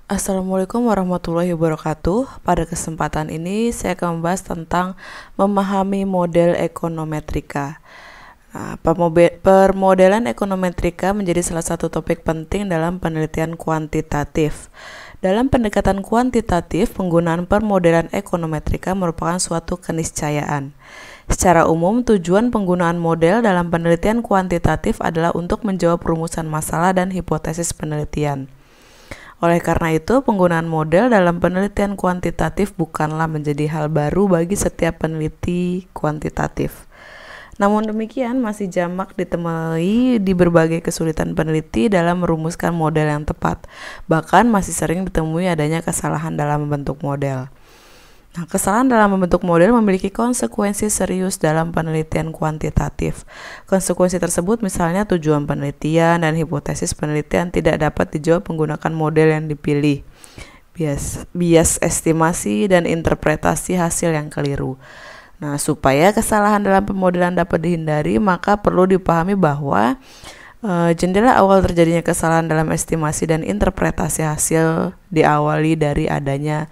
Assalamualaikum warahmatullahi wabarakatuh. Pada kesempatan ini saya akan membahas tentang memahami model ekonometrika. Permodelan ekonometrika menjadi salah satu topik penting dalam penelitian kuantitatif. Dalam pendekatan kuantitatif, penggunaan permodelan ekonometrika merupakan suatu keniscayaan. Secara umum, tujuan penggunaan model dalam penelitian kuantitatif adalah untuk menjawab rumusan masalah dan hipotesis penelitian. Oleh karena itu, penggunaan model dalam penelitian kuantitatif bukanlah menjadi hal baru bagi setiap peneliti kuantitatif. Namun demikian, masih jamak ditemui di berbagai kesulitan peneliti dalam merumuskan model yang tepat. Bahkan masih sering ditemui adanya kesalahan dalam membentuk model. Kesalahan dalam membentuk model memiliki konsekuensi serius dalam penelitian kuantitatif. Konsekuensi tersebut misalnya tujuan penelitian dan hipotesis penelitian tidak dapat dijawab menggunakan model yang dipilih, bias estimasi dan interpretasi hasil yang keliru. Supaya kesalahan dalam pemodelan dapat dihindari, maka perlu dipahami bahwa jendela awal terjadinya kesalahan dalam estimasi dan interpretasi hasil diawali dari adanya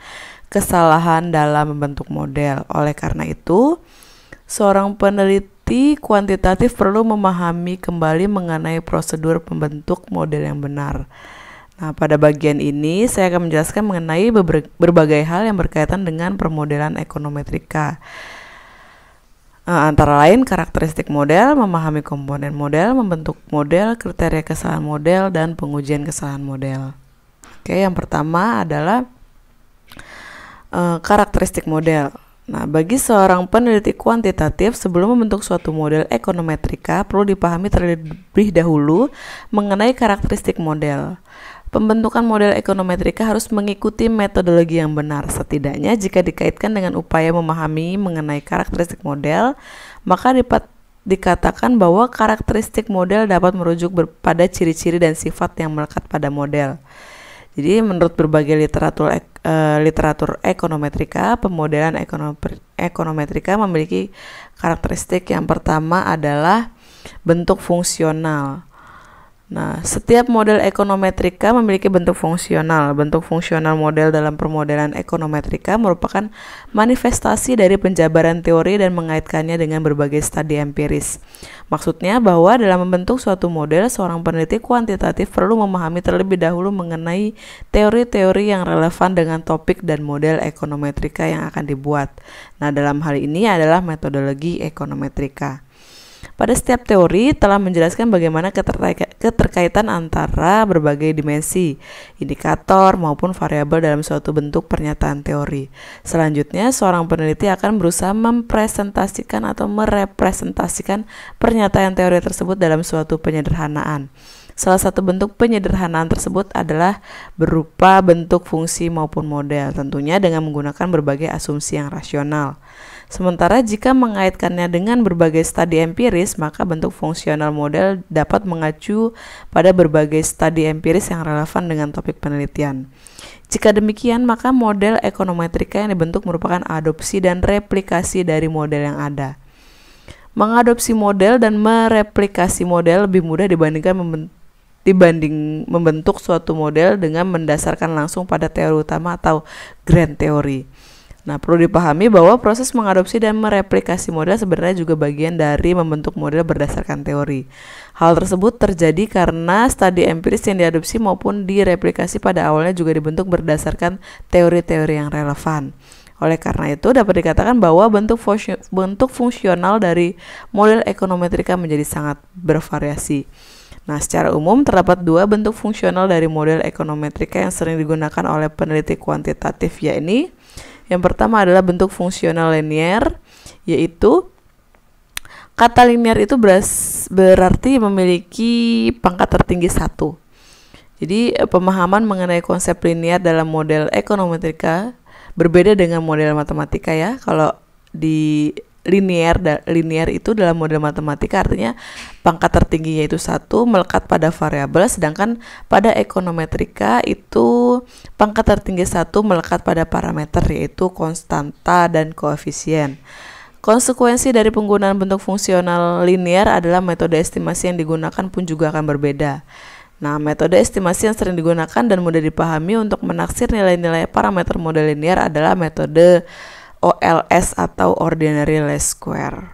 kesalahan dalam membentuk model. Oleh karena itu, seorang peneliti kuantitatif perlu memahami kembali mengenai prosedur pembentuk model yang benar. Pada bagian ini saya akan menjelaskan mengenai berbagai hal yang berkaitan dengan permodelan ekonometrika. Antara lain karakteristik model, memahami komponen model, membentuk model, kriteria kesalahan model, dan pengujian kesalahan model. Yang pertama adalah karakteristik model. Bagi seorang peneliti kuantitatif, sebelum membentuk suatu model ekonometrika, perlu dipahami terlebih dahulu mengenai karakteristik model. Pembentukan model ekonometrika harus mengikuti metodologi yang benar. Setidaknya jika dikaitkan dengan upaya memahami mengenai karakteristik model, maka dikatakan bahwa karakteristik model dapat merujuk pada ciri-ciri dan sifat yang melekat pada model. Jadi menurut berbagai literatur ekonometrika, pemodelan ekonometrika memiliki karakteristik yang pertama adalah bentuk fungsional. Setiap model ekonometrika memiliki bentuk fungsional. Bentuk fungsional model dalam permodelan ekonometrika merupakan manifestasi dari penjabaran teori dan mengaitkannya dengan berbagai studi empiris. Maksudnya bahwa dalam membentuk suatu model, seorang peneliti kuantitatif perlu memahami terlebih dahulu mengenai teori-teori yang relevan dengan topik dan model ekonometrika yang akan dibuat. Dalam hal ini adalah metodologi ekonometrika. Pada setiap teori telah menjelaskan bagaimana keterkaitan antara berbagai dimensi, indikator maupun variabel dalam suatu bentuk pernyataan teori. Selanjutnya, seorang peneliti akan berusaha mempresentasikan atau merepresentasikan pernyataan teori tersebut dalam suatu penyederhanaan. Salah satu bentuk penyederhanaan tersebut adalah berupa bentuk fungsi maupun model, tentunya dengan menggunakan berbagai asumsi yang rasional. Sementara jika mengaitkannya dengan berbagai studi empiris, maka bentuk fungsional model dapat mengacu pada berbagai studi empiris yang relevan dengan topik penelitian. Jika demikian, maka model ekonometrika yang dibentuk merupakan adopsi dan replikasi dari model yang ada. Mengadopsi model dan mereplikasi model lebih mudah dibanding membentuk suatu model dengan mendasarkan langsung pada teori utama atau grand teori. Perlu dipahami bahwa proses mengadopsi dan mereplikasi model sebenarnya juga bagian dari membentuk model berdasarkan teori. Hal tersebut terjadi karena studi empiris yang diadopsi maupun direplikasi pada awalnya juga dibentuk berdasarkan teori-teori yang relevan. Oleh karena itu, dapat dikatakan bahwa bentuk fungsional dari model ekonometrika menjadi sangat bervariasi. Secara umum terdapat dua bentuk fungsional dari model ekonometrika yang sering digunakan oleh peneliti kuantitatif, yakni yang pertama adalah bentuk fungsional linier, yaitu kata linier itu berarti memiliki pangkat tertinggi 1. Jadi pemahaman mengenai konsep linier dalam model ekonometrika berbeda dengan model matematika ya. Kalau di linear itu dalam model matematika artinya pangkat tertingginya itu 1 melekat pada variabel, sedangkan pada ekonometrika itu pangkat tertinggi 1 melekat pada parameter yaitu konstanta dan koefisien. Konsekuensi dari penggunaan bentuk fungsional linear adalah metode estimasi yang digunakan pun juga akan berbeda. Nah, metode estimasi yang sering digunakan dan mudah dipahami untuk menaksir nilai-nilai parameter model linear adalah metode OLS atau Ordinary Least Square.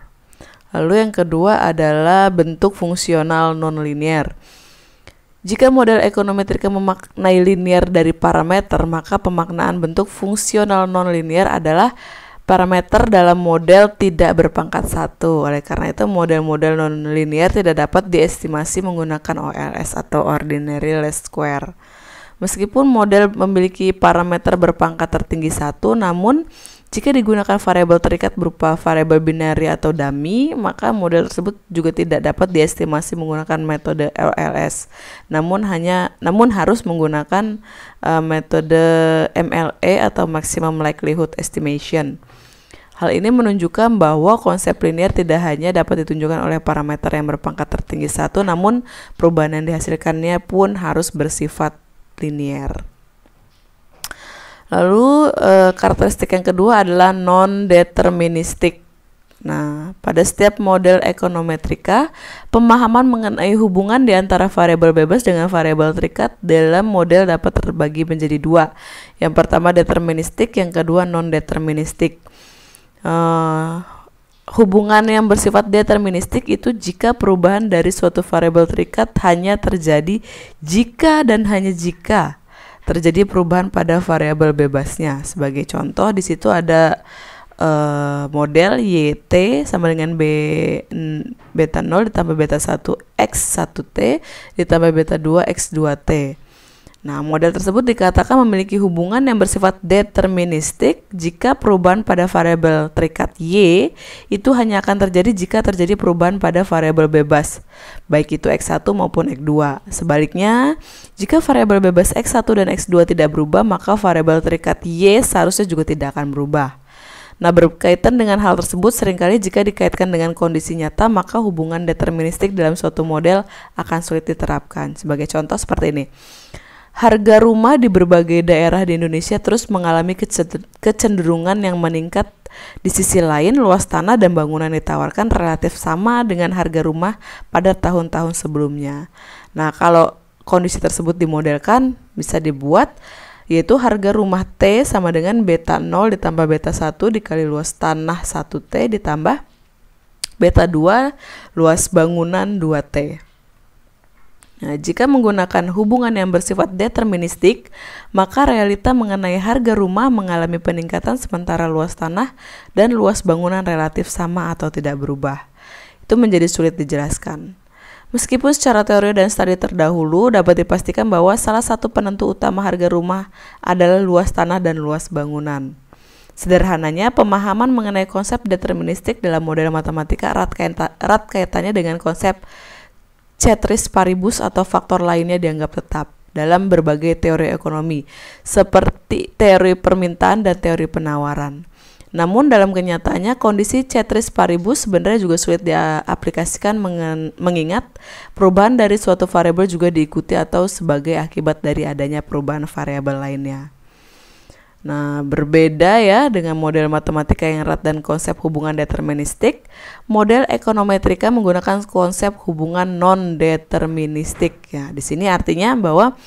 Lalu yang kedua adalah bentuk fungsional non-linear. Jika model ekonometrika memaknai linear dari parameter, maka pemaknaan bentuk fungsional non-linear adalah parameter dalam model tidak berpangkat satu. Oleh karena itu, model-model non-linear tidak dapat diestimasi menggunakan OLS atau Ordinary Least Square. Meskipun model memiliki parameter berpangkat tertinggi satu, namun jika digunakan variabel terikat berupa variabel binary atau dummy, maka model tersebut juga tidak dapat diestimasi menggunakan metode OLS. Namun harus menggunakan metode MLE atau Maximum Likelihood Estimation. Hal ini menunjukkan bahwa konsep linear tidak hanya dapat ditunjukkan oleh parameter yang berpangkat tertinggi satu, namun perubahan yang dihasilkannya pun harus bersifat linear. Lalu karakteristik yang kedua adalah non-deterministik. Nah, pada setiap model ekonometrika, pemahaman mengenai hubungan di antara variabel bebas dengan variabel terikat dalam model dapat terbagi menjadi dua. Yang pertama deterministik, yang kedua non-deterministik. Hubungan yang bersifat deterministik itu jika perubahan dari suatu variabel terikat hanya terjadi jika dan hanya jika terjadi perubahan pada variabel bebasnya. Sebagai contoh, di situ ada model YT sama dengan beta 0 ditambah beta 1 X1T ditambah beta 2 X2T. Nah, model tersebut dikatakan memiliki hubungan yang bersifat deterministik jika perubahan pada variabel terikat Y itu hanya akan terjadi jika terjadi perubahan pada variabel bebas, baik itu X1 maupun X2. Sebaliknya, jika variabel bebas X1 dan X2 tidak berubah, maka variabel terikat Y seharusnya juga tidak akan berubah. Nah, berkaitan dengan hal tersebut, seringkali jika dikaitkan dengan kondisi nyata, maka hubungan deterministik dalam suatu model akan sulit diterapkan. Sebagai contoh seperti ini. Harga rumah di berbagai daerah di Indonesia terus mengalami kecenderungan yang meningkat. Di sisi lain, luas tanah dan bangunan ditawarkan relatif sama dengan harga rumah pada tahun-tahun sebelumnya. Nah, kalau kondisi tersebut dimodelkan, bisa dibuat, yaitu harga rumah T sama dengan beta 0 ditambah beta 1 dikali luas tanah 1T ditambah beta 2 luas bangunan 2T. Nah, jika menggunakan hubungan yang bersifat deterministik, maka realita mengenai harga rumah mengalami peningkatan sementara luas tanah dan luas bangunan relatif sama atau tidak berubah. Itu menjadi sulit dijelaskan. Meskipun secara teori dan studi terdahulu dapat dipastikan bahwa salah satu penentu utama harga rumah adalah luas tanah dan luas bangunan. Sederhananya, pemahaman mengenai konsep deterministik dalam model matematika erat kaitannya dengan konsep ceteris paribus atau faktor lainnya dianggap tetap dalam berbagai teori ekonomi, seperti teori permintaan dan teori penawaran. Namun dalam kenyataannya kondisi ceteris paribus sebenarnya juga sulit diaplikasikan mengingat perubahan dari suatu variabel juga diikuti atau sebagai akibat dari adanya perubahan variabel lainnya. Nah, berbeda ya dengan model matematika yang erat dan konsep hubungan deterministik, model ekonometrika menggunakan konsep hubungan non-deterministik. Ya, di sini artinya bahwa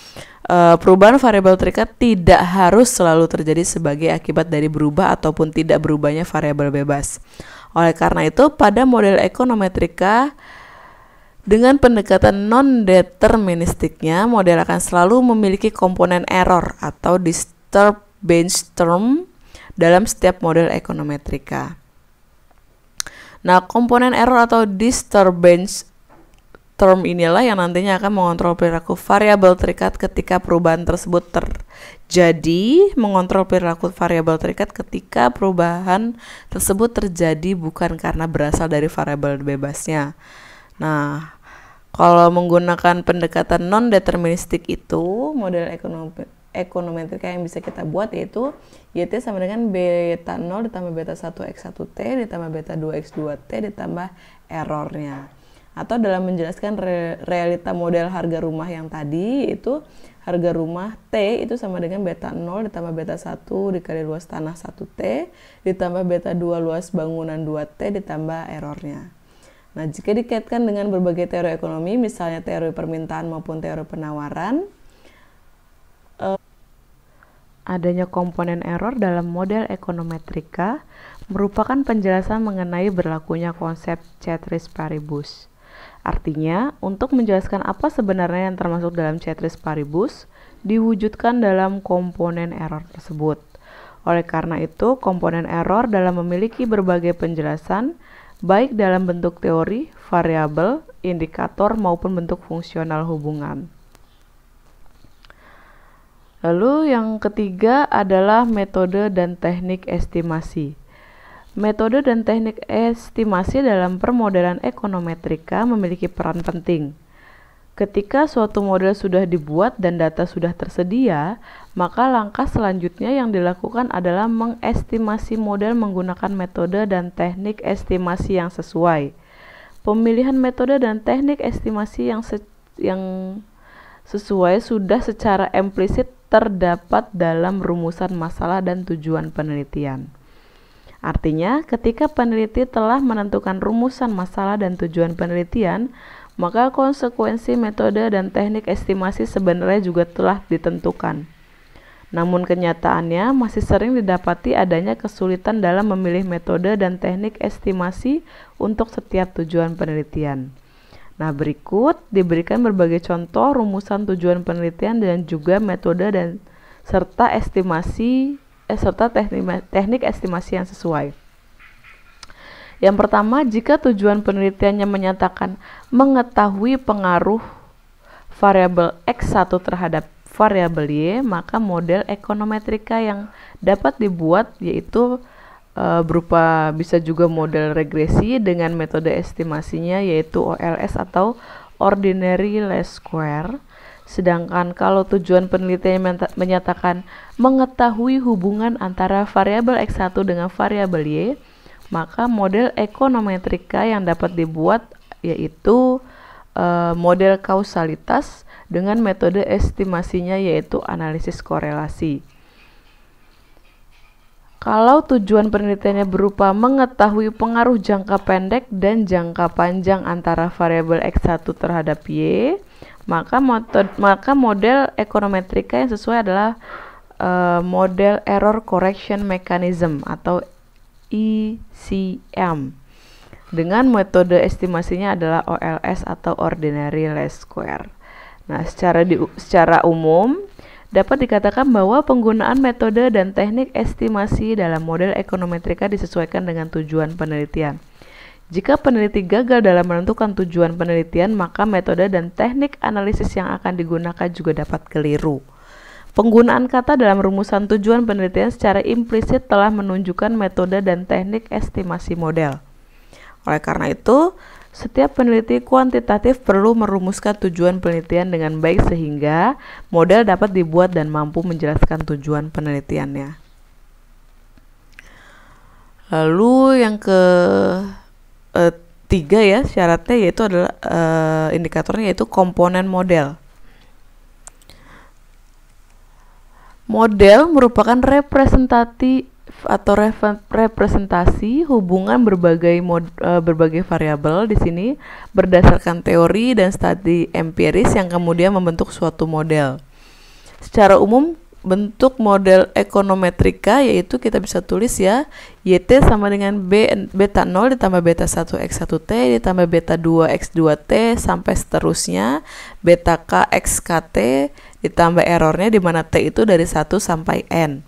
perubahan variabel terikat tidak harus selalu terjadi sebagai akibat dari berubah ataupun tidak berubahnya variabel bebas. Oleh karena itu, pada model ekonometrika dengan pendekatan non-deterministiknya, model akan selalu memiliki komponen error atau disturbance term dalam setiap model ekonometrika. Nah, komponen error atau disturbance term inilah yang nantinya akan mengontrol perilaku variabel terikat ketika perubahan tersebut terjadi, mengontrol perilaku variabel terikat ketika perubahan tersebut terjadi bukan karena berasal dari variabel bebasnya. Nah, kalau menggunakan pendekatan non-deterministik itu, model ekonometrika yang bisa kita buat yaitu YT sama dengan beta 0 ditambah beta 1 X1T ditambah beta 2 X2T ditambah errornya. Atau dalam menjelaskan realita model harga rumah yang tadi, itu harga rumah T itu sama dengan beta 0 ditambah beta 1 dikali luas tanah 1T ditambah beta 2 luas bangunan 2T ditambah errornya. Nah, jika dikaitkan dengan berbagai teori ekonomi, misalnya teori permintaan maupun teori penawaran, adanya komponen error dalam model ekonometrika merupakan penjelasan mengenai berlakunya konsep ceteris paribus. Artinya, untuk menjelaskan apa sebenarnya yang termasuk dalam ceteris paribus, diwujudkan dalam komponen error tersebut. Oleh karena itu, komponen error dalam memiliki berbagai penjelasan, baik dalam bentuk teori, variabel, indikator, maupun bentuk fungsional hubungan. Lalu yang ketiga adalah metode dan teknik estimasi. Metode dan teknik estimasi dalam permodelan ekonometrika memiliki peran penting. Ketika suatu model sudah dibuat dan data sudah tersedia, maka langkah selanjutnya yang dilakukan adalah mengestimasi model menggunakan metode dan teknik estimasi yang sesuai. Pemilihan metode dan teknik estimasi yang sesuai sudah secara implisit terdapat dalam rumusan masalah dan tujuan penelitian. Artinya, ketika peneliti telah menentukan rumusan masalah dan tujuan penelitian, maka konsekuensi metode dan teknik estimasi sebenarnya juga telah ditentukan. Namun kenyataannya masih sering didapati adanya kesulitan dalam memilih metode dan teknik estimasi untuk setiap tujuan penelitian. Nah, berikut diberikan berbagai contoh rumusan tujuan penelitian dan juga metode dan serta teknik estimasi yang sesuai. Yang pertama, jika tujuan penelitiannya menyatakan mengetahui pengaruh variabel X1 terhadap variabel Y, maka model ekonometrika yang dapat dibuat yaitu berupa bisa juga model regresi dengan metode estimasinya yaitu OLS atau Ordinary Least Square. Sedangkan kalau tujuan penelitiannya menyatakan mengetahui hubungan antara variabel X1 dengan variabel Y, maka model ekonometrika yang dapat dibuat yaitu model kausalitas dengan metode estimasinya yaitu analisis korelasi. Kalau tujuan penelitiannya berupa mengetahui pengaruh jangka pendek dan jangka panjang antara variabel X1 terhadap Y, maka model ekonometrika yang sesuai adalah model Error Correction Mechanism atau ECM. Dengan metode estimasinya adalah OLS atau Ordinary Least Square. Nah, secara umum dapat dikatakan bahwa penggunaan metode dan teknik estimasi dalam model ekonometrika disesuaikan dengan tujuan penelitian. Jika peneliti gagal dalam menentukan tujuan penelitian, maka metode dan teknik analisis yang akan digunakan juga dapat keliru. Penggunaan kata dalam rumusan tujuan penelitian secara implisit telah menunjukkan metode dan teknik estimasi model. Oleh karena itu, setiap peneliti kuantitatif perlu merumuskan tujuan penelitian dengan baik sehingga model dapat dibuat dan mampu menjelaskan tujuan penelitiannya. Lalu yang ketiga ya syaratnya yaitu adalah indikatornya yaitu komponen model. Model merupakan representasi hubungan berbagai variabel di sini berdasarkan teori dan studi empiris yang kemudian membentuk suatu model. Secara umum, bentuk model ekonometrika yaitu kita bisa tulis ya, YT sama dengan beta 0 ditambah beta 1 X1T ditambah beta 2 X2T sampai seterusnya, beta K XKT ditambah errornya di mana T itu dari 1 sampai N.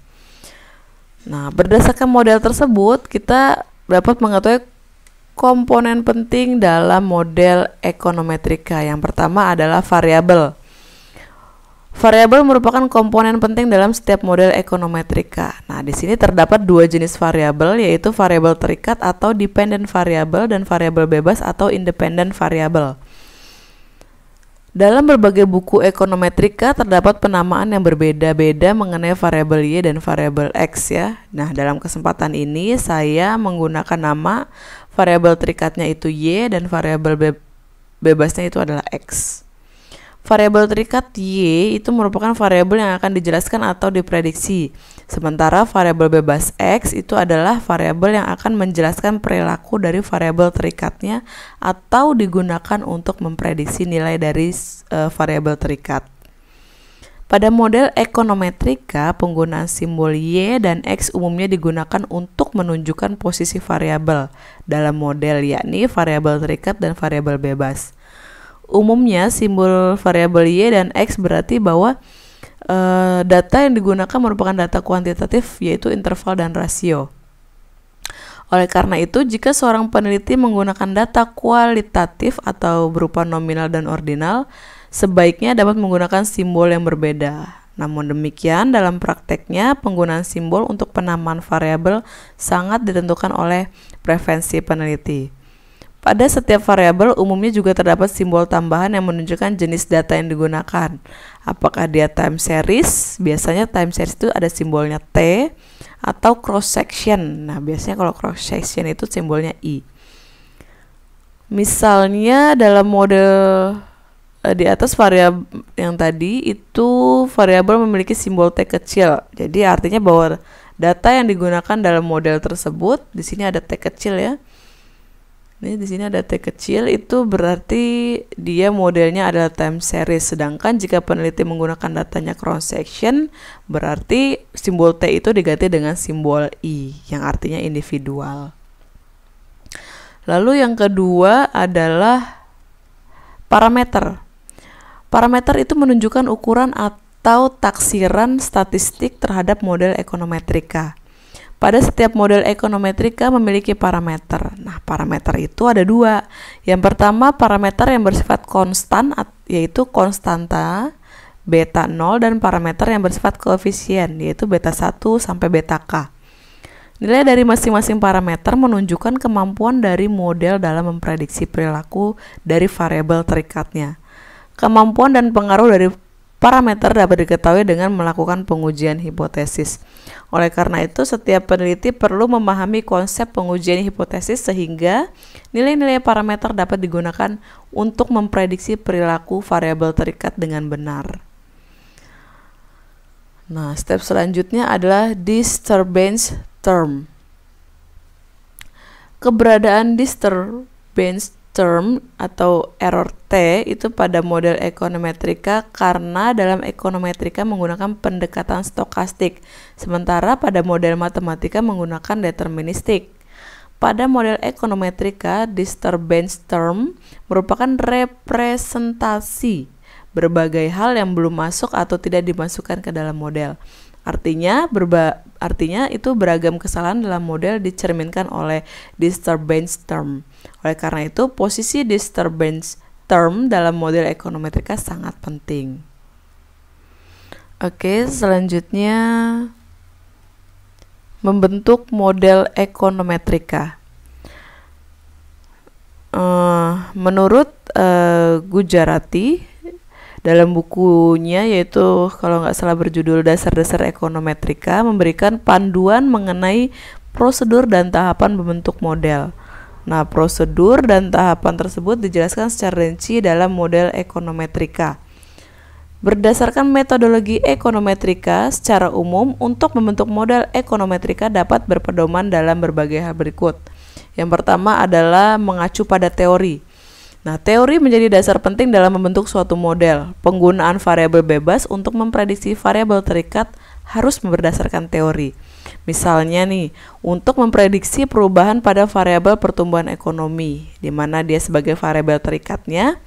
Nah, berdasarkan model tersebut, kita dapat mengetahui komponen penting dalam model ekonometrika. Yang pertama adalah variabel. Variabel merupakan komponen penting dalam setiap model ekonometrika. Nah, di sini terdapat dua jenis variabel, yaitu variabel terikat atau dependent variable dan variabel bebas atau independent variable. Dalam berbagai buku ekonometrika terdapat penamaan yang berbeda-beda mengenai variabel Y dan variabel X ya. Nah, dalam kesempatan ini saya menggunakan nama variabel terikatnya itu Y dan variabel bebasnya itu adalah X. Variabel terikat Y itu merupakan variabel yang akan dijelaskan atau diprediksi. Sementara variabel bebas X itu adalah variabel yang akan menjelaskan perilaku dari variabel terikatnya atau digunakan untuk memprediksi nilai dari variabel terikat. Pada model ekonometrika, penggunaan simbol Y dan X umumnya digunakan untuk menunjukkan posisi variabel dalam model, yakni variabel terikat dan variabel bebas. Umumnya simbol variabel Y dan X berarti bahwa data yang digunakan merupakan data kuantitatif, yaitu interval dan rasio. Oleh karena itu, jika seorang peneliti menggunakan data kualitatif atau berupa nominal dan ordinal, sebaiknya dapat menggunakan simbol yang berbeda. Namun demikian, dalam prakteknya, penggunaan simbol untuk penamaan variabel sangat ditentukan oleh preferensi peneliti. Pada setiap variabel, umumnya juga terdapat simbol tambahan yang menunjukkan jenis data yang digunakan. Apakah dia time series? Biasanya time series itu ada simbolnya T, atau cross section. Nah, biasanya kalau cross section itu simbolnya I. Misalnya dalam model di atas variabel yang tadi itu variabel memiliki simbol T kecil. Jadi artinya bahwa data yang digunakan dalam model tersebut, di sini ada T kecil ya. Ini di sini ada T kecil, itu berarti dia modelnya adalah time series. Sedangkan jika peneliti menggunakan datanya cross section, berarti simbol T itu diganti dengan simbol I yang artinya individual. Lalu yang kedua adalah parameter. Parameter itu menunjukkan ukuran atau taksiran statistik terhadap model ekonometrika. Pada setiap model ekonometrika memiliki parameter. Nah, parameter itu ada dua. Yang pertama, parameter yang bersifat konstan, yaitu konstanta, beta 0, dan parameter yang bersifat koefisien, yaitu beta 1 sampai beta K. Nilai dari masing-masing parameter menunjukkan kemampuan dari model dalam memprediksi perilaku dari variabel terikatnya. Kemampuan dan pengaruh dari parameter dapat diketahui dengan melakukan pengujian hipotesis. Oleh karena itu, setiap peneliti perlu memahami konsep pengujian hipotesis sehingga nilai-nilai parameter dapat digunakan untuk memprediksi perilaku variabel terikat dengan benar. Nah, step selanjutnya adalah disturbance term. Keberadaan disturbance term atau error T itu pada model ekonometrika karena dalam ekonometrika menggunakan pendekatan stokastik, sementara pada model matematika menggunakan deterministik. Pada model ekonometrika, disturbance term merupakan representasi berbagai hal yang belum masuk atau tidak dimasukkan ke dalam model. Artinya itu beragam kesalahan dalam model dicerminkan oleh disturbance term. Oleh karena itu, posisi disturbance term dalam model ekonometrika sangat penting. Oke, selanjutnya membentuk model ekonometrika. Menurut Gujarati dalam bukunya, yaitu kalau nggak salah berjudul Dasar-Dasar Ekonometrika, memberikan panduan mengenai prosedur dan tahapan membentuk model. Nah, prosedur dan tahapan tersebut dijelaskan secara rinci dalam model ekonometrika. Berdasarkan metodologi ekonometrika, secara umum untuk membentuk model ekonometrika dapat berpedoman dalam berbagai hal berikut. Yang pertama adalah mengacu pada teori. Nah, teori menjadi dasar penting dalam membentuk suatu model. Penggunaan variabel bebas untuk memprediksi variabel terikat harus berdasarkan teori. Misalnya nih, untuk memprediksi perubahan pada variabel pertumbuhan ekonomi, di mana dia sebagai variabel terikatnya,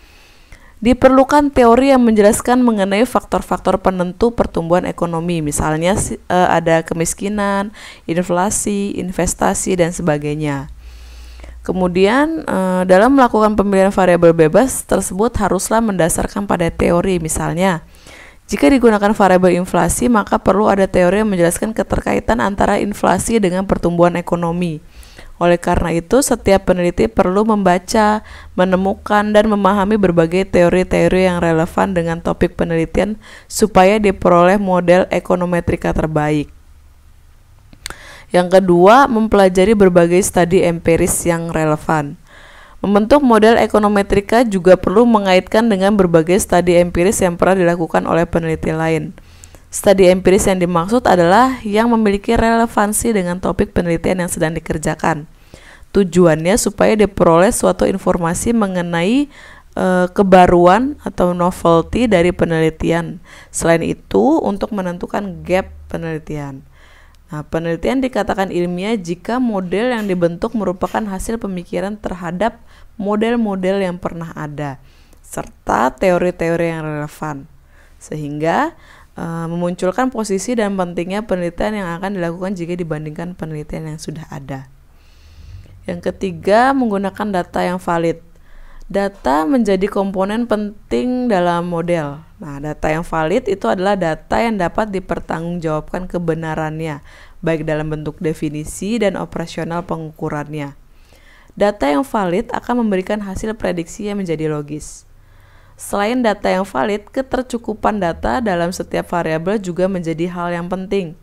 diperlukan teori yang menjelaskan mengenai faktor-faktor penentu pertumbuhan ekonomi. Misalnya ada kemiskinan, inflasi, investasi, dan sebagainya. Kemudian dalam melakukan pemilihan variabel bebas tersebut haruslah mendasarkan pada teori. Misalnya, jika digunakan variabel inflasi, maka perlu ada teori yang menjelaskan keterkaitan antara inflasi dengan pertumbuhan ekonomi. Oleh karena itu, setiap peneliti perlu membaca, menemukan, dan memahami berbagai teori-teori yang relevan dengan topik penelitian supaya diperoleh model ekonometrika terbaik. Yang kedua, mempelajari berbagai studi empiris yang relevan. Membentuk model ekonometrika juga perlu mengaitkan dengan berbagai studi empiris yang pernah dilakukan oleh peneliti lain. Studi empiris yang dimaksud adalah yang memiliki relevansi dengan topik penelitian yang sedang dikerjakan. Tujuannya supaya diperoleh suatu informasi mengenai kebaruan atau novelty dari penelitian. Selain itu, untuk menentukan gap penelitian. Nah, penelitian dikatakan ilmiah jika model yang dibentuk merupakan hasil pemikiran terhadap model-model yang pernah ada, serta teori-teori yang relevan, sehingga memunculkan posisi dan pentingnya penelitian yang akan dilakukan jika dibandingkan penelitian yang sudah ada. Yang ketiga, menggunakan data yang valid. Data menjadi komponen penting dalam model. Nah, data yang valid itu adalah data yang dapat dipertanggungjawabkan kebenarannya, baik dalam bentuk definisi dan operasional pengukurannya. Data yang valid akan memberikan hasil prediksi yang menjadi logis. Selain data yang valid, ketercukupan data dalam setiap variabel juga menjadi hal yang penting.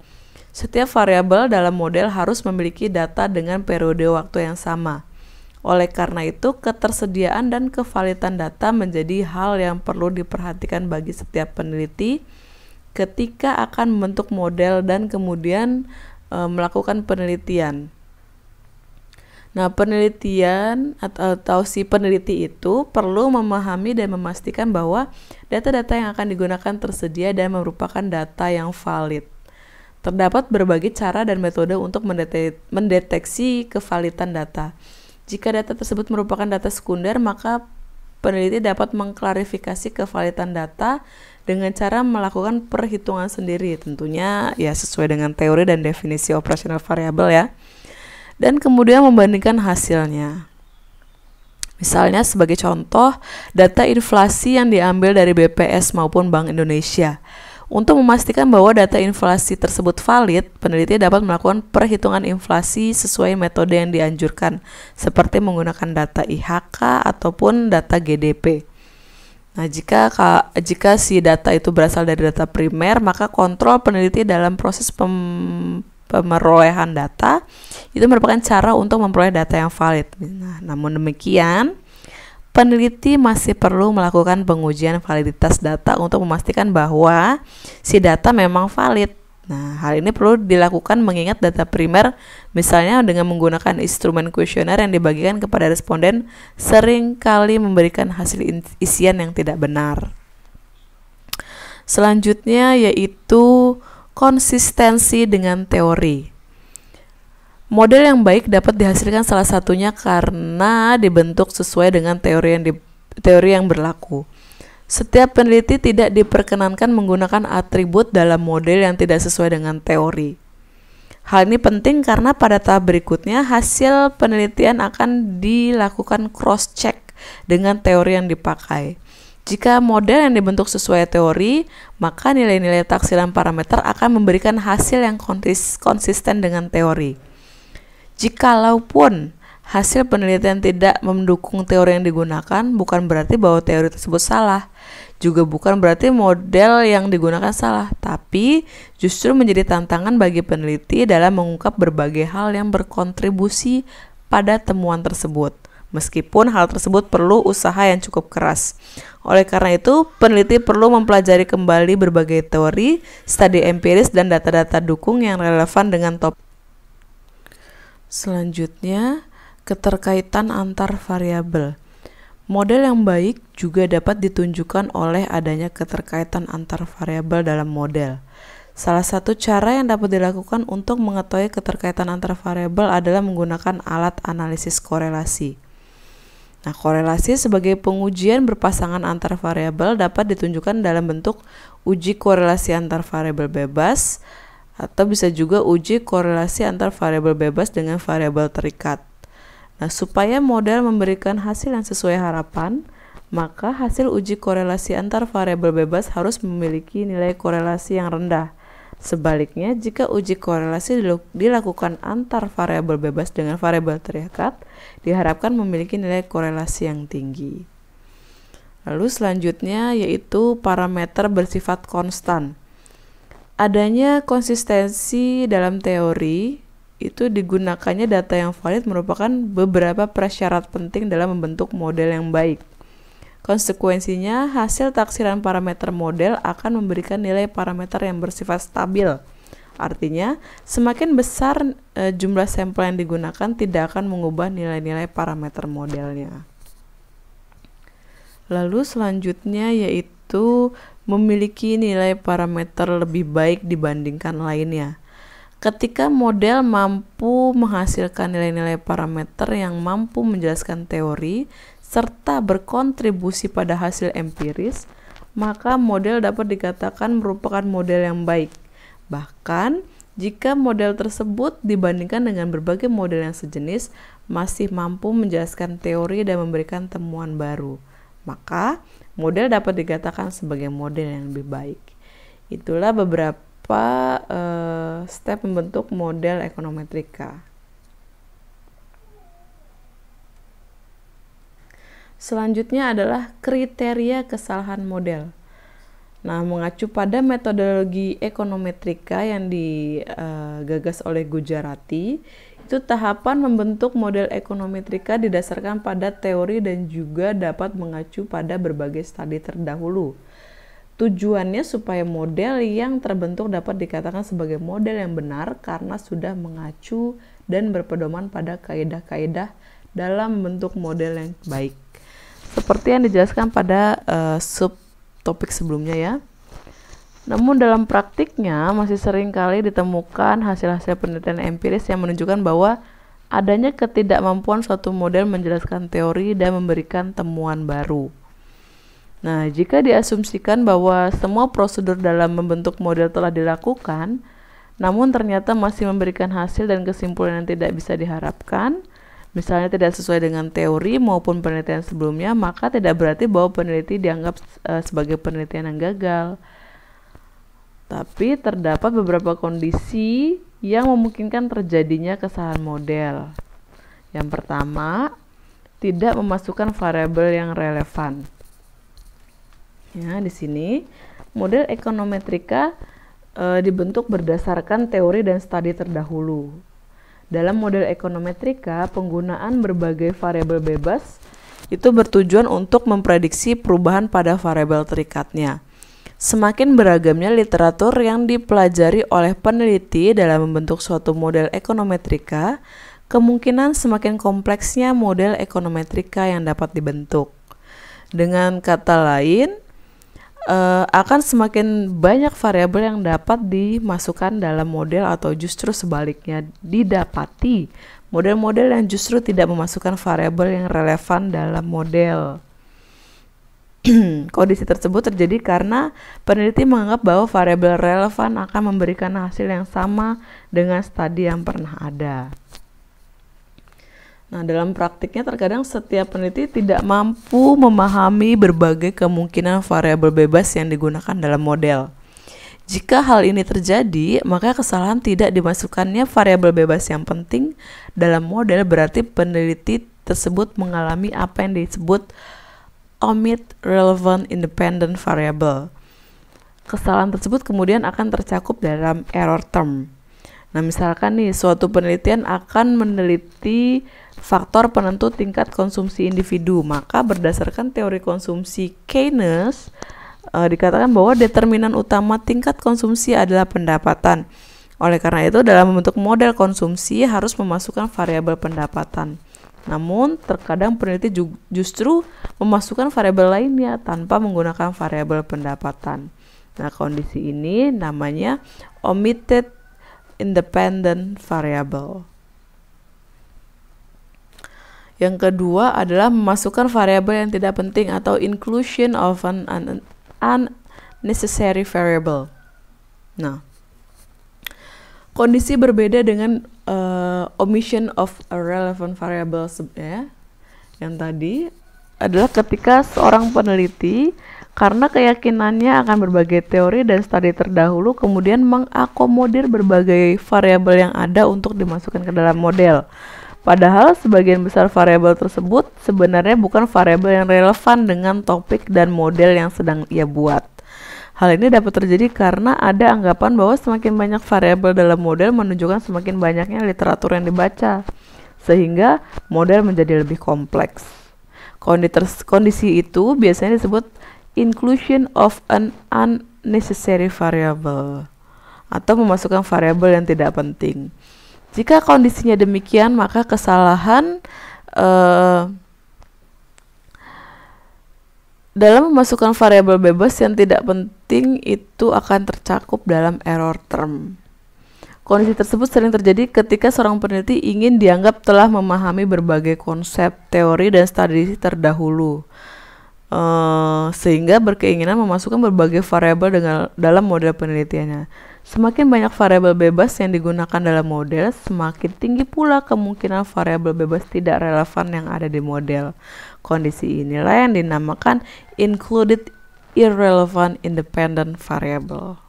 Setiap variabel dalam model harus memiliki data dengan periode waktu yang sama. Oleh karena itu, ketersediaan dan kevalidan data menjadi hal yang perlu diperhatikan bagi setiap peneliti ketika akan membentuk model dan kemudian melakukan penelitian. Nah, penelitian atau si peneliti itu perlu memahami dan memastikan bahwa data-data yang akan digunakan tersedia dan merupakan data yang valid. Terdapat berbagai cara dan metode untuk mendeteksi kevalidan data. Jika data tersebut merupakan data sekunder, maka peneliti dapat mengklarifikasi kevalidan data dengan cara melakukan perhitungan sendiri, tentunya ya sesuai dengan teori dan definisi operasional variabel ya. Dan kemudian membandingkan hasilnya. Misalnya sebagai contoh, data inflasi yang diambil dari BPS maupun Bank Indonesia. Untuk memastikan bahwa data inflasi tersebut valid, peneliti dapat melakukan perhitungan inflasi sesuai metode yang dianjurkan, seperti menggunakan data IHK ataupun data GDP. Nah, jika si data itu berasal dari data primer, maka kontrol peneliti dalam proses pemerolehan data itu merupakan cara untuk memperoleh data yang valid. Nah, namun demikian, peneliti masih perlu melakukan pengujian validitas data untuk memastikan bahwa si data memang valid. Nah, hal ini perlu dilakukan mengingat data primer, misalnya dengan menggunakan instrumen kuesioner yang dibagikan kepada responden, sering kali memberikan hasil isian yang tidak benar. Selanjutnya yaitu konsistensi dengan teori. Model yang baik dapat dihasilkan salah satunya karena dibentuk sesuai dengan teori yang berlaku. Setiap peneliti tidak diperkenankan menggunakan atribut dalam model yang tidak sesuai dengan teori. Hal ini penting karena pada tahap berikutnya hasil penelitian akan dilakukan cross-check dengan teori yang dipakai. Jika model yang dibentuk sesuai teori, maka nilai-nilai taksiran parameter akan memberikan hasil yang konsisten dengan teori. Jikalaupun hasil penelitian tidak mendukung teori yang digunakan, bukan berarti bahwa teori tersebut salah, juga bukan berarti model yang digunakan salah, tapi justru menjadi tantangan bagi peneliti dalam mengungkap berbagai hal yang berkontribusi pada temuan tersebut. Meskipun hal tersebut perlu usaha yang cukup keras. Oleh karena itu, peneliti perlu mempelajari kembali berbagai teori, studi empiris, dan data-data dukung yang relevan dengan topik. Selanjutnya, keterkaitan antar variabel. Model yang baik juga dapat ditunjukkan oleh adanya keterkaitan antar variabel dalam model. Salah satu cara yang dapat dilakukan untuk mengetahui keterkaitan antar variabel adalah menggunakan alat analisis korelasi. Nah, korelasi sebagai pengujian berpasangan antar variabel dapat ditunjukkan dalam bentuk uji korelasi antar variabel bebas, atau bisa juga uji korelasi antar variabel bebas dengan variabel terikat. Nah, supaya model memberikan hasil yang sesuai harapan, maka hasil uji korelasi antar variabel bebas harus memiliki nilai korelasi yang rendah. Sebaliknya, jika uji korelasi dilakukan antar variabel bebas dengan variabel terikat, diharapkan memiliki nilai korelasi yang tinggi. Lalu selanjutnya yaitu parameter bersifat konstan. Adanya konsistensi dalam teori itu digunakannya data yang valid merupakan beberapa prasyarat penting dalam membentuk model yang baik. Konsekuensinya, hasil taksiran parameter model akan memberikan nilai parameter yang bersifat stabil. Artinya, semakin besar jumlah sampel yang digunakan tidak akan mengubah nilai-nilai parameter modelnya. Lalu selanjutnya yaitu memiliki nilai parameter lebih baik dibandingkan lainnya. Ketika model mampu menghasilkan nilai-nilai parameter yang mampu menjelaskan teori serta berkontribusi pada hasil empiris, maka model dapat dikatakan merupakan model yang baik. Bahkan, jika model tersebut dibandingkan dengan berbagai model yang sejenis, masih mampu menjelaskan teori dan memberikan temuan baru, maka model dapat dikatakan sebagai model yang lebih baik. Itulah beberapa step membentuk model ekonometrika. Selanjutnya adalah kriteria kesalahan model. Nah, mengacu pada metodologi ekonometrika yang digagas oleh Gujarati, itu tahapan membentuk model ekonometrika didasarkan pada teori dan juga dapat mengacu pada berbagai studi terdahulu. Tujuannya supaya model yang terbentuk dapat dikatakan sebagai model yang benar karena sudah mengacu dan berpedoman pada kaidah-kaidah dalam membentuk model yang baik. Seperti yang dijelaskan pada subtopik sebelumnya ya. Namun dalam praktiknya masih sering kali ditemukan hasil-hasil penelitian empiris yang menunjukkan bahwa adanya ketidakmampuan suatu model menjelaskan teori dan memberikan temuan baru. Nah, jika diasumsikan bahwa semua prosedur dalam membentuk model telah dilakukan, namun ternyata masih memberikan hasil dan kesimpulan yang tidak bisa diharapkan, misalnya tidak sesuai dengan teori maupun penelitian sebelumnya, maka tidak berarti bahwa peneliti dianggap sebagai penelitian yang gagal. Tapi terdapat beberapa kondisi yang memungkinkan terjadinya kesalahan model. Yang pertama, tidak memasukkan variabel yang relevan. Ya, di sini model ekonometrika dibentuk berdasarkan teori dan studi terdahulu. Dalam model ekonometrika, penggunaan berbagai variabel bebas itu bertujuan untuk memprediksi perubahan pada variabel terikatnya. Semakin beragamnya literatur yang dipelajari oleh peneliti dalam membentuk suatu model ekonometrika, kemungkinan semakin kompleksnya model ekonometrika yang dapat dibentuk. Dengan kata lain, akan semakin banyak variabel yang dapat dimasukkan dalam model atau justru sebaliknya didapati model-model yang justru tidak memasukkan variabel yang relevan dalam model. Kondisi tersebut terjadi karena peneliti menganggap bahwa variabel relevan akan memberikan hasil yang sama dengan studi yang pernah ada. Nah, dalam praktiknya terkadang setiap peneliti tidak mampu memahami berbagai kemungkinan variabel bebas yang digunakan dalam model. Jika hal ini terjadi, maka kesalahan tidak dimasukkannya variabel bebas yang penting dalam model berarti peneliti tersebut mengalami apa yang disebut omit relevant independent variable. Kesalahan tersebut kemudian akan tercakup dalam error term. Nah, misalkan nih, suatu penelitian akan meneliti faktor penentu tingkat konsumsi individu, maka berdasarkan teori konsumsi Keynes, dikatakan bahwa determinan utama tingkat konsumsi adalah pendapatan. Oleh karena itu, dalam membentuk model konsumsi harus memasukkan variabel pendapatan. Namun, terkadang peneliti justru memasukkan variabel lainnya tanpa menggunakan variabel pendapatan. Nah, kondisi ini namanya omitted independent variable. Yang kedua adalah memasukkan variabel yang tidak penting atau inclusion of an unnecessary variable. Nah, kondisi berbeda dengan omission of a relevant variable ya. Yang tadi adalah ketika seorang peneliti karena keyakinannya akan berbagai teori dan studi terdahulu kemudian mengakomodir berbagai variabel yang ada untuk dimasukkan ke dalam model. Padahal sebagian besar variabel tersebut sebenarnya bukan variabel yang relevan dengan topik dan model yang sedang ia buat. Hal ini dapat terjadi karena ada anggapan bahwa semakin banyak variabel dalam model menunjukkan semakin banyaknya literatur yang dibaca, sehingga model menjadi lebih kompleks. Kondisi itu biasanya disebut inclusion of an unnecessary variable atau memasukkan variabel yang tidak penting. Jika kondisinya demikian, maka kesalahan dalam memasukkan variabel bebas yang tidak penting itu akan tercakup dalam error term. Kondisi tersebut sering terjadi ketika seorang peneliti ingin dianggap telah memahami berbagai konsep, teori, dan studi terdahulu, sehingga berkeinginan memasukkan berbagai variabel dalam model penelitiannya. Semakin banyak variabel bebas yang digunakan dalam model, semakin tinggi pula kemungkinan variabel bebas tidak relevan yang ada di model. Kondisi inilah yang dinamakan included irrelevant independent variable.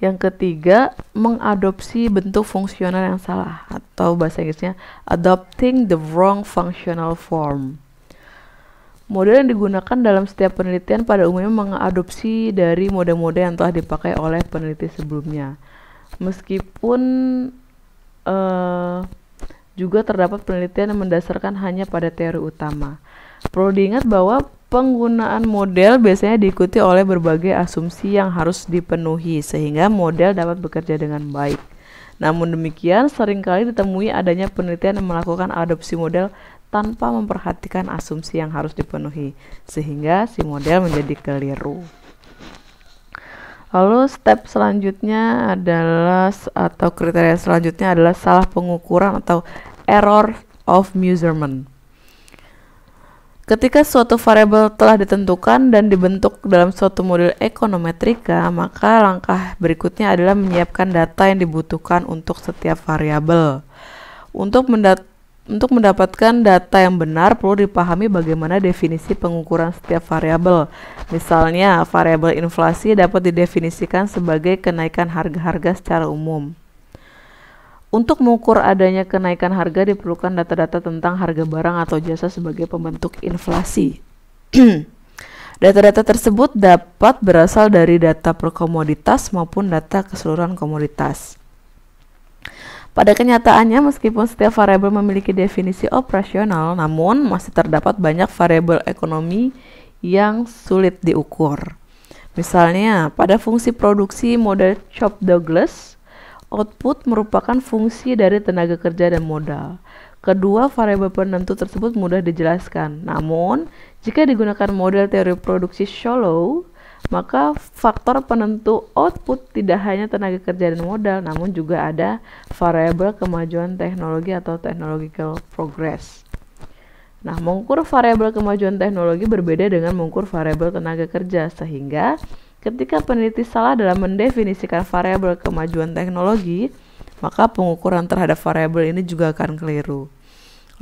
Yang ketiga, mengadopsi bentuk fungsional yang salah, atau bahasa Inggrisnya adopting the wrong functional form. Model yang digunakan dalam setiap penelitian pada umumnya mengadopsi dari model-model yang telah dipakai oleh peneliti sebelumnya. Meskipun juga terdapat penelitian yang mendasarkan hanya pada teori utama. Perlu diingat bahwa penggunaan model biasanya diikuti oleh berbagai asumsi yang harus dipenuhi sehingga model dapat bekerja dengan baik. Namun demikian, seringkali ditemui adanya penelitian yang melakukan adopsi model tanpa memperhatikan asumsi yang harus dipenuhi, sehingga si model menjadi keliru. Lalu step selanjutnya adalah, atau kriteria selanjutnya adalah salah pengukuran atau error of measurement. Ketika suatu variabel telah ditentukan dan dibentuk dalam suatu model ekonometrika, maka langkah berikutnya adalah menyiapkan data yang dibutuhkan untuk setiap variabel. Untuk mendapatkan data yang benar, perlu dipahami bagaimana definisi pengukuran setiap variabel. Misalnya, variabel inflasi dapat didefinisikan sebagai kenaikan harga-harga secara umum. Untuk mengukur adanya kenaikan harga diperlukan data-data tentang harga barang atau jasa sebagai pembentuk inflasi. Data-data tersebut dapat berasal dari data per komoditas maupun data keseluruhan komoditas. Pada kenyataannya, meskipun setiap variabel memiliki definisi operasional, namun masih terdapat banyak variabel ekonomi yang sulit diukur. Misalnya, pada fungsi produksi model Cobb-Douglas, output merupakan fungsi dari tenaga kerja dan modal. Kedua variabel penentu tersebut mudah dijelaskan. Namun, jika digunakan model teori produksi Sholow, maka faktor penentu output tidak hanya tenaga kerja dan modal, namun juga ada variabel kemajuan teknologi atau technological progress. Nah, mengukur variabel kemajuan teknologi berbeda dengan mengukur variabel tenaga kerja, sehingga ketika peneliti salah dalam mendefinisikan variabel kemajuan teknologi, maka pengukuran terhadap variabel ini juga akan keliru.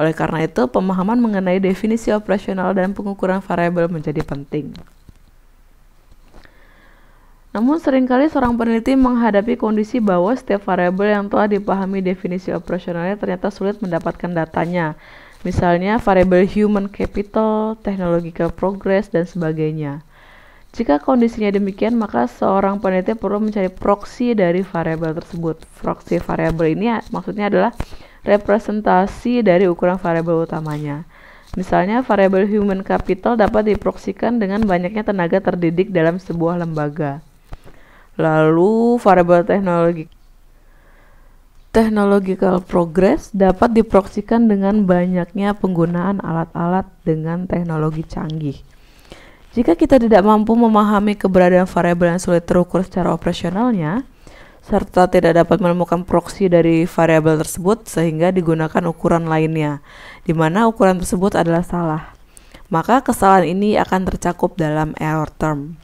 Oleh karena itu, pemahaman mengenai definisi operasional dan pengukuran variabel menjadi penting. Namun seringkali seorang peneliti menghadapi kondisi bahwa setiap variabel yang telah dipahami definisi operasionalnya ternyata sulit mendapatkan datanya. Misalnya variabel human capital, technological progress, dan sebagainya. Jika kondisinya demikian, maka seorang peneliti perlu mencari proksi dari variabel tersebut. Proksi variabel ini maksudnya adalah representasi dari ukuran variabel utamanya. Misalnya, variabel human capital dapat diproksikan dengan banyaknya tenaga terdidik dalam sebuah lembaga. Lalu, variabel technological progress dapat diproksikan dengan banyaknya penggunaan alat-alat dengan teknologi canggih. Jika kita tidak mampu memahami keberadaan variabel yang sulit terukur secara operasionalnya, serta tidak dapat menemukan proksi dari variabel tersebut sehingga digunakan ukuran lainnya, di mana ukuran tersebut adalah salah, maka kesalahan ini akan tercakup dalam error term.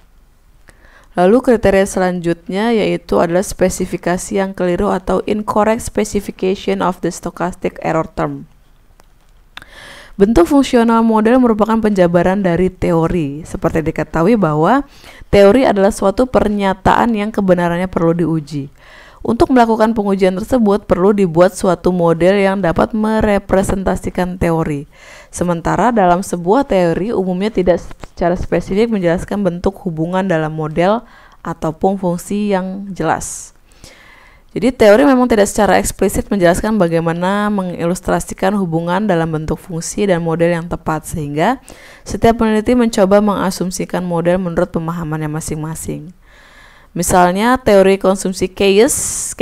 Lalu kriteria selanjutnya yaitu adalah spesifikasi yang keliru atau incorrect specification of the stochastic error term. Bentuk fungsional model merupakan penjabaran dari teori. Seperti diketahui bahwa teori adalah suatu pernyataan yang kebenarannya perlu diuji. Untuk melakukan pengujian tersebut perlu dibuat suatu model yang dapat merepresentasikan teori. Sementara dalam sebuah teori umumnya tidak secara spesifik menjelaskan bentuk hubungan dalam model ataupun fungsi yang jelas. Jadi teori memang tidak secara eksplisit menjelaskan bagaimana mengilustrasikan hubungan dalam bentuk fungsi dan model yang tepat, sehingga setiap peneliti mencoba mengasumsikan model menurut pemahamannya masing-masing. Misalnya, teori konsumsi Keynes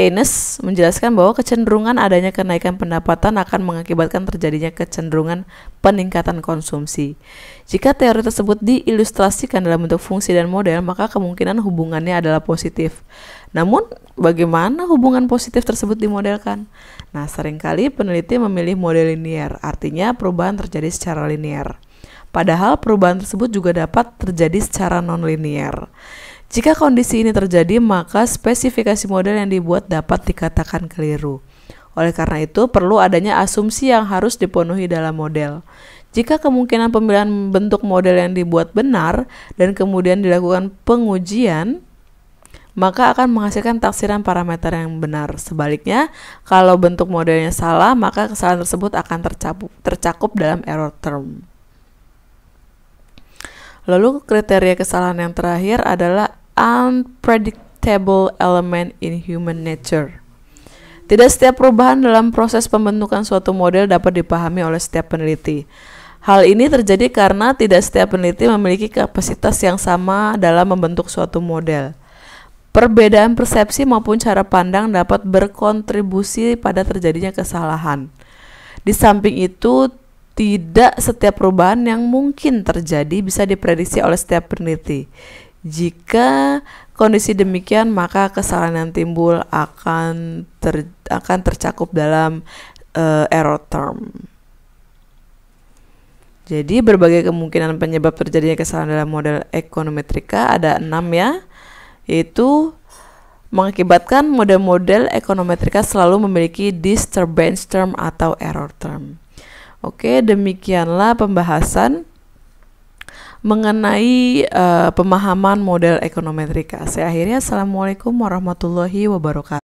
menjelaskan bahwa kecenderungan adanya kenaikan pendapatan akan mengakibatkan terjadinya kecenderungan peningkatan konsumsi. Jika teori tersebut diilustrasikan dalam bentuk fungsi dan model, maka kemungkinan hubungannya adalah positif. Namun, bagaimana hubungan positif tersebut dimodelkan? Nah, seringkali peneliti memilih model linier, artinya perubahan terjadi secara linier. Padahal perubahan tersebut juga dapat terjadi secara non-linier. Jika kondisi ini terjadi, maka spesifikasi model yang dibuat dapat dikatakan keliru. Oleh karena itu, perlu adanya asumsi yang harus dipenuhi dalam model. Jika kemungkinan pemilihan bentuk model yang dibuat benar dan kemudian dilakukan pengujian, maka akan menghasilkan taksiran parameter yang benar. Sebaliknya, kalau bentuk modelnya salah, maka kesalahan tersebut akan tercakup dalam error term. Lalu kriteria kesalahan yang terakhir adalah unpredictable element in human nature. Tidak setiap perubahan dalam proses pembentukan suatu model dapat dipahami oleh setiap peneliti. Hal ini terjadi karena tidak setiap peneliti memiliki kapasitas yang sama dalam membentuk suatu model. Perbedaan persepsi maupun cara pandang dapat berkontribusi pada terjadinya kesalahan. Di samping itu, tidak setiap perubahan yang mungkin terjadi bisa diprediksi oleh setiap peneliti. Jika kondisi demikian, maka kesalahan yang timbul akan tercakup dalam error term. Jadi berbagai kemungkinan penyebab terjadinya kesalahan dalam model ekonometrika ada 6 ya, yaitu mengakibatkan model-model ekonometrika selalu memiliki disturbance term atau error term. Oke, demikianlah pembahasan mengenai pemahaman model ekonometrika. Saya akhiri. Assalamualaikum warahmatullahi wabarakatuh.